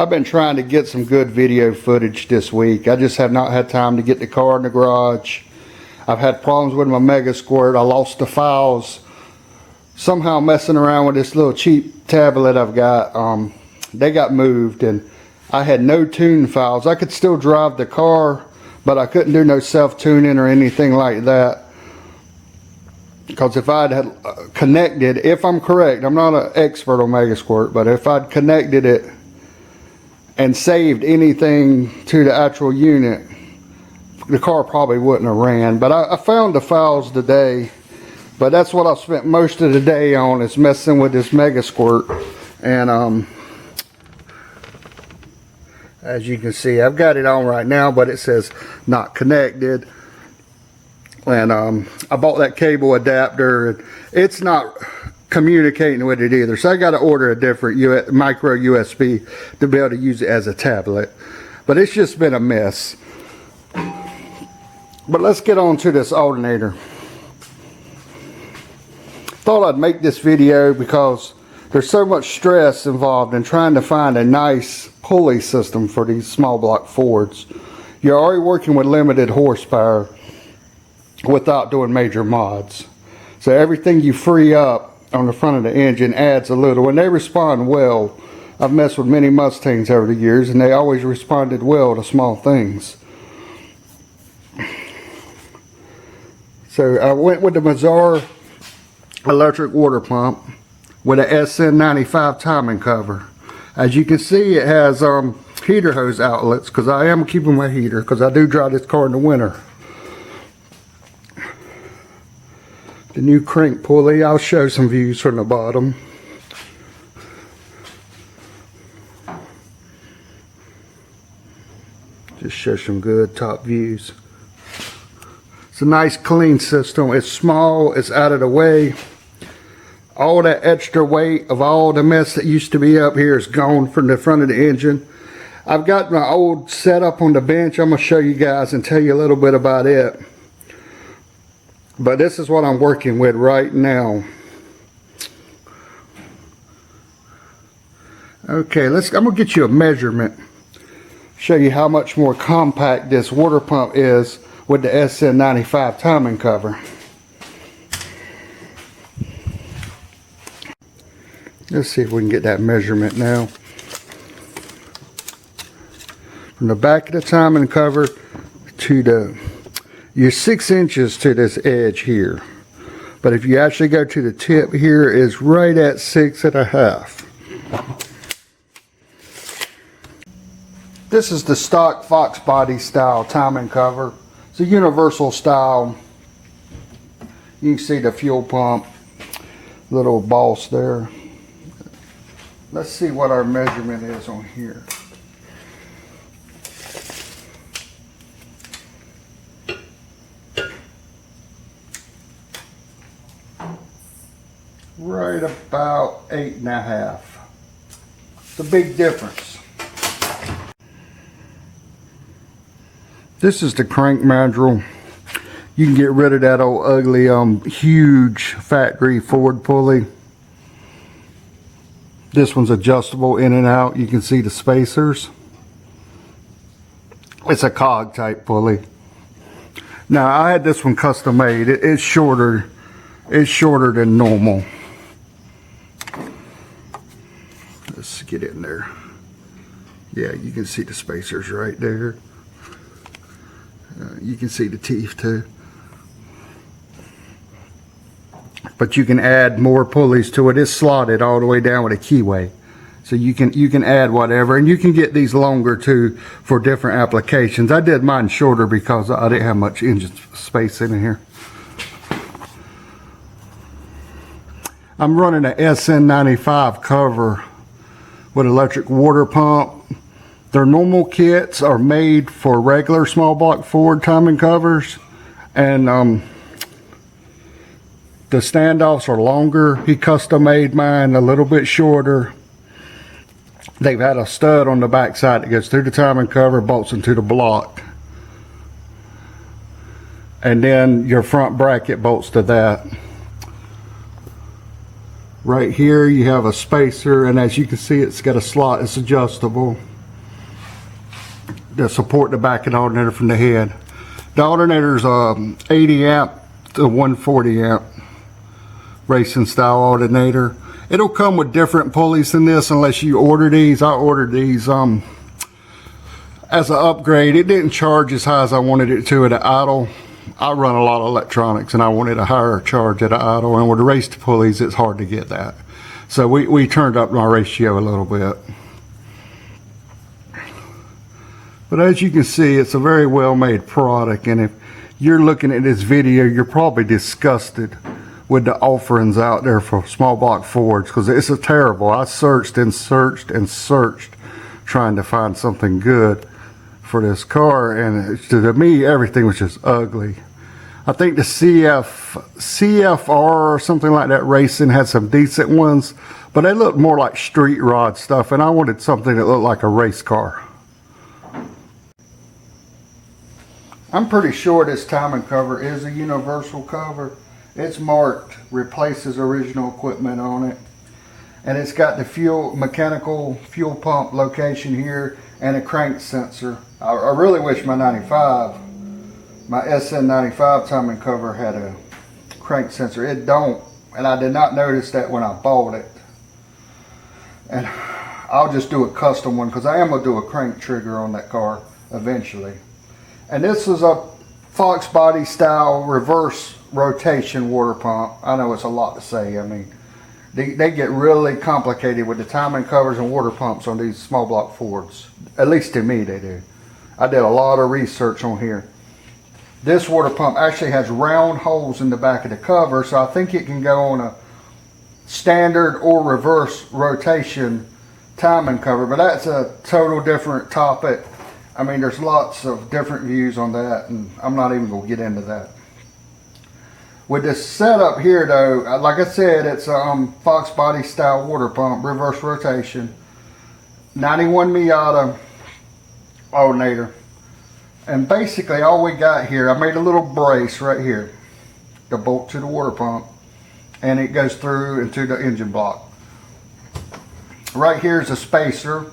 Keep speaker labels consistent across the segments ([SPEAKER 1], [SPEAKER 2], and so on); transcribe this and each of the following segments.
[SPEAKER 1] I've been trying to get some good video footage this week. I just have not had time to get the car in the garage. I've had problems with my Mega Squirt. I lost the files. Somehow messing around with this little cheap tablet I've got. They got moved and I had no tune files. I could still drive the car, but I couldn't do no self-tuning or anything like that. Because if I'd had connected, if I'm correct, I'm not an expert on Mega Squirt, but if I'd connected it and saved anything to the actual unit, the car probably wouldn't have ran. But I found the files today, but that's what I've spent most of the day on, is messing with this Mega Squirt. And as you can see, I've got it on right now, but it says not connected. And I bought that cable adapter, and it's not communicating with it either, so I got to order a different micro USB to be able to use it as a tablet. But it's just been a mess. But let's get on to this alternator. Thought I'd make this video because there's so much stress involved in trying to find a nice pulley system for these small block Fords. You're already working with limited horsepower without doing major mods, so everything you free up on the front of the engine adds a little, and they respond well. I've messed with many Mustangs over the years and they always responded well to small things. So I went with the Mazar electric water pump with a SN95 timing cover. As you can see, it has heater hose outlets, because I am keeping my heater because I do drive this car in the winter. The new crank pulley, I'll show some views from the bottom. Just show some good top views. It's a nice clean system. It's small, it's out of the way. All that extra weight of all the mess that used to be up here is gone from the front of the engine. I've got my old setup on the bench. I'm going to show you guys and tell you a little bit about it. But this is what I'm working with right now. Okay, I'm going to get you a measurement. Show you how much more compact this water pump is with the SN95 timing cover. Let's see if we can get that measurement now. From the back of the timing cover to you're 6 inches to this edge here, but if you actually go to the tip here, is right at 6.5. This is the stock Fox body style timing cover. It's a universal style. You can see the fuel pump, little boss there. Let's see what our measurement is on here. Right about 8.5. It's a big difference. This is the crank mandrel. You can get rid of that old ugly huge factory Ford pulley. This one's adjustable in and out. You can see the spacers. It's a cog type pulley. Now I had this one custom made. It's shorter than normal. Let's get in there. Yeah, you can see the spacers right there. You can see the teeth too. But you can add more pulleys to it. It's slotted all the way down with a keyway, so you can add whatever, and you can get these longer too for different applications. I did mine shorter because I didn't have much engine space in here. I'm running an SN95 cover with electric water pump. Their normal kits are made for regular small block Ford timing covers, and the standoffs are longer. He custom made mine a little bit shorter. They've had a stud on the back side that goes through the timing cover, bolts into the block, and then your front bracket bolts to that. Right here you have a spacer, and as you can see, it's got a slot. It's adjustable. to support the back of the alternator from the head. The alternator's 80 amp to 140 amp racing style alternator. It'll come with different pulleys than this unless you order these. I ordered these as an upgrade. It didn't charge as high as I wanted it to at an idle. I run a lot of electronics and I wanted a higher charge at an idle, and with the raised pulleys it's hard to get that. So we turned up my ratio a little bit. But as you can see, it's a very well made product, and if you're looking at this video, you're probably disgusted with the offerings out there for small block Fords, because it's a terrible. I searched and searched and searched trying to find something good for this car, and to me everything was just ugly. I think the CFR or something like that racing had some decent ones, but they looked more like street rod stuff, and I wanted something that looked like a race car. I'm pretty sure this timing cover is a universal cover. It's marked replaces original equipment on it, and it's got the mechanical fuel pump location here and a crank sensor. I really wish my SN95 timing cover had a crank sensor. It don't, and I did not notice that when I bought it. And I'll just do a custom one because I am gonna do a crank trigger on that car eventually. And this is a Fox body style reverse rotation water pump. I know it's a lot to say. I mean, they get really complicated with the timing covers and water pumps on these small block Fords. At least to me they do. I did a lot of research on here. This water pump actually has round holes in the back of the cover, so I think it can go on a standard or reverse rotation timing cover, but that's a total different topic. I mean, there's lots of different views on that, and I'm not even going to get into that. With this setup here though, like I said, it's a Fox body style water pump, reverse rotation, 91 Miata alternator. And basically all we got here, I made a little brace right here to bolt to the water pump, and it goes through into the engine block. Right here is a spacer,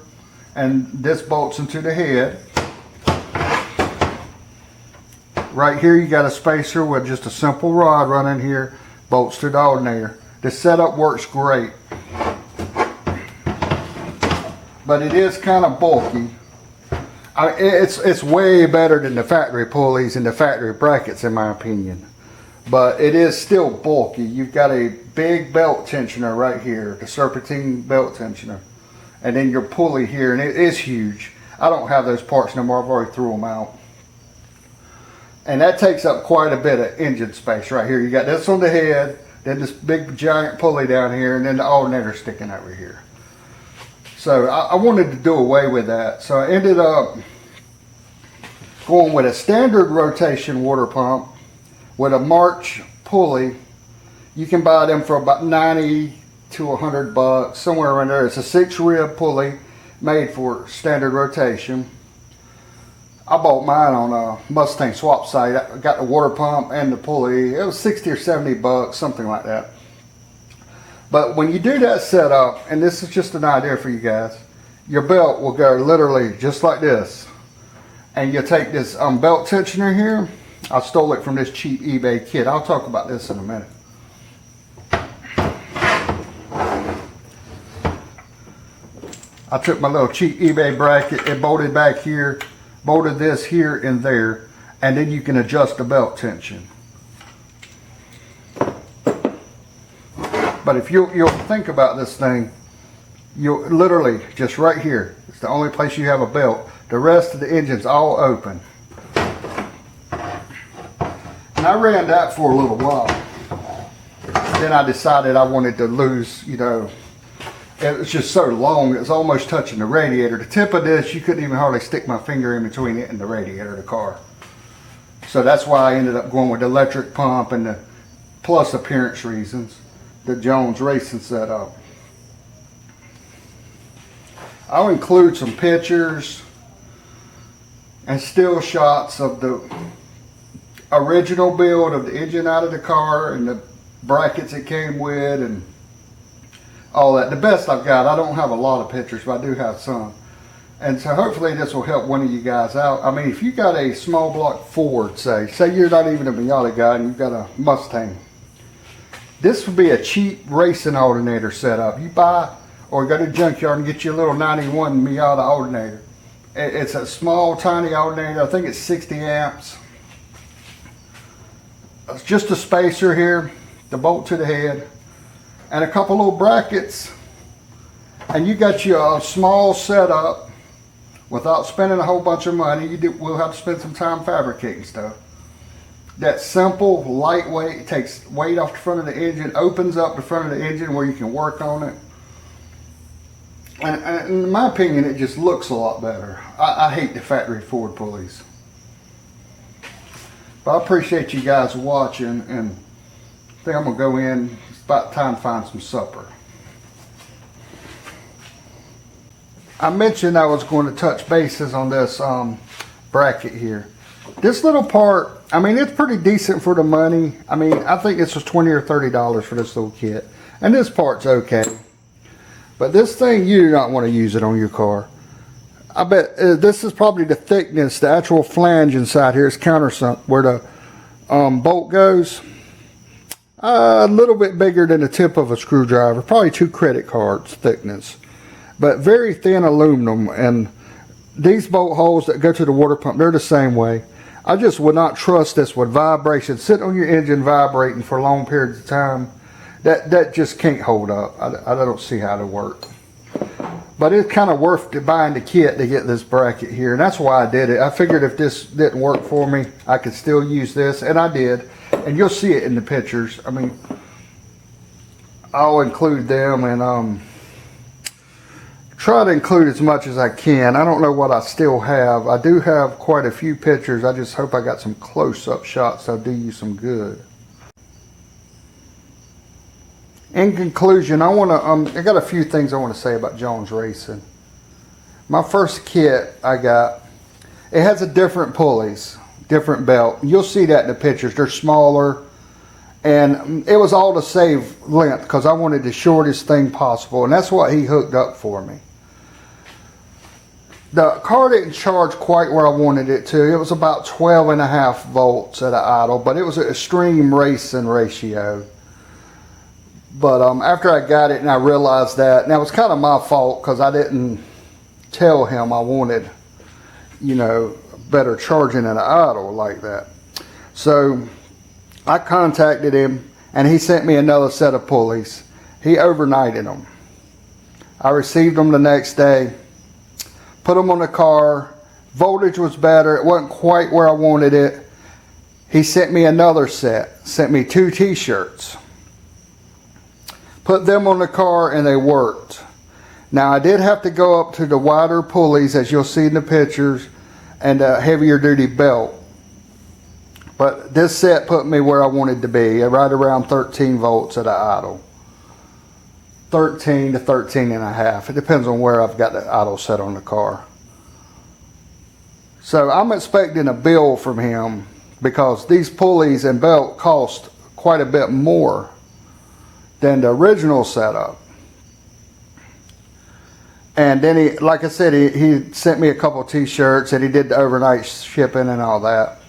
[SPEAKER 1] and this bolts into the head. Right here you got a spacer with just a simple rod running here, bolts to the alternator. The setup works great, but it is kind of bulky. It's way better than the factory pulleys and the factory brackets in my opinion, but it is still bulky. You've got a big belt tensioner right here, the serpentine belt tensioner, and then your pulley here, and it is huge. I don't have those parts no more. I've already threw them out. And that takes up quite a bit of engine space right here. You got this on the head, then this big giant pulley down here, and then the alternator sticking over here. So I wanted to do away with that. So I ended up going with a standard rotation water pump with a March pulley. You can buy them for about 90 to 100 bucks, somewhere around there. It's a 6-rib pulley made for standard rotation. I bought mine on a Mustang swap site. I got the water pump and the pulley. It was 60 or 70 bucks, something like that. But when you do that setup, and this is just an idea for you guys, your belt will go literally just like this. And you'll take this belt tensioner here. I stole it from this cheap eBay kit. I'll talk about this in a minute. I took my little cheap eBay bracket, it bolted back here, bolted this here and there, and then you can adjust the belt tension. But if you'll think about this thing, you'll literally just right here, it's the only place you have a belt. The rest of the engine's all open. And I ran that for a little while. Then I decided I wanted to lose, you know, it was just so long, it was almost touching the radiator. The tip of this, you couldn't even hardly stick my finger in between it and the radiator of the car. So that's why I ended up going with the electric pump, and the plus appearance reasons, the Jones racing setup. I'll include some pictures and still shots of the original build of the engine out of the car and the brackets it came with and all that. The best I've got, I don't have a lot of pictures, but I do have some. And so hopefully this will help one of you guys out. I mean, if you got a small block Ford, say you're not even a Miata guy and you've got a Mustang, this would be a cheap racing alternator setup. You buy or go to the junkyard and get you a little 91 Miata alternator. It's a small, tiny alternator. I think it's 60 amps. It's just a spacer here, the bolt to the head, and a couple little brackets. And you got your small setup without spending a whole bunch of money. We'll have to spend some time fabricating stuff. That's simple, lightweight, takes weight off the front of the engine, opens up the front of the engine where you can work on it. And in my opinion, it just looks a lot better. I hate the factory Ford pulleys. But I appreciate you guys watching, and I think I'm going to go in. It's about time to find some supper. I mentioned I was going to touch bases on this bracket here. This little part, I mean, it's pretty decent for the money. I mean, I think this was $20 or $30 for this little kit. And this part's okay. But this thing, you do not want to use it on your car. I bet this is probably the thickness, the actual flange inside here is countersunk where the bolt goes. A little bit bigger than the tip of a screwdriver, probably 2 credit cards thickness. But very thin aluminum, and these bolt holes that go to the water pump, they're the same way. I just would not trust this with vibration. Sit on your engine vibrating for long periods of time. That just can't hold up. I don't see how to work. But it's kind of worth buying the kit to get this bracket here, and that's why I did it. I figured if this didn't work for me, I could still use this, and I did. And you'll see it in the pictures. I mean, I'll include them and try to include as much as I can. I don't know what I still have. I do have quite a few pictures. I just hope I got some close-up shots that'll do you some good. In conclusion, I got a few things I want to say about Jones Racing. My first kit I got, it has a different pulleys, different belt. You'll see that in the pictures. They're smaller, and it was all to save length because I wanted the shortest thing possible, and that's what he hooked up for me. The car didn't charge quite where I wanted it to. It was about 12.5 volts at an idle, but it was an extreme racing ratio. But after I got it and I realized that, and that was kind of my fault because I didn't tell him I wanted, you know, better charging at an idle like that. So I contacted him and he sent me another set of pulleys. He overnighted them. I received them the next day, put them on the car. Voltage was better. It wasn't quite where I wanted it. He sent me another set, sent me 2 t-shirts. Put them on the car and they worked. Now I did have to go up to the wider pulleys, as you'll see in the pictures, and a heavier duty belt. But this set put me where I wanted to be, right around 13 volts at an idle. 13 to 13.5. It depends on where I've got the idle set on the car. So I'm expecting a bill from him because these pulleys and belt cost quite a bit more than the original setup. And then he, like I said, he sent me a couple t-shirts and he did the overnight shipping and all that.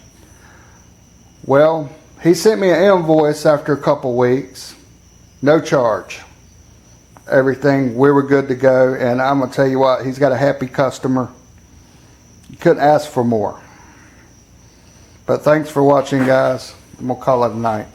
[SPEAKER 1] Well, he sent me an invoice after a couple weeks, no charge. Everything, we were good to go, and I'm gonna tell you what, he's got a happy customer. You couldn't ask for more. But thanks for watching, guys. I'm gonna call it a night.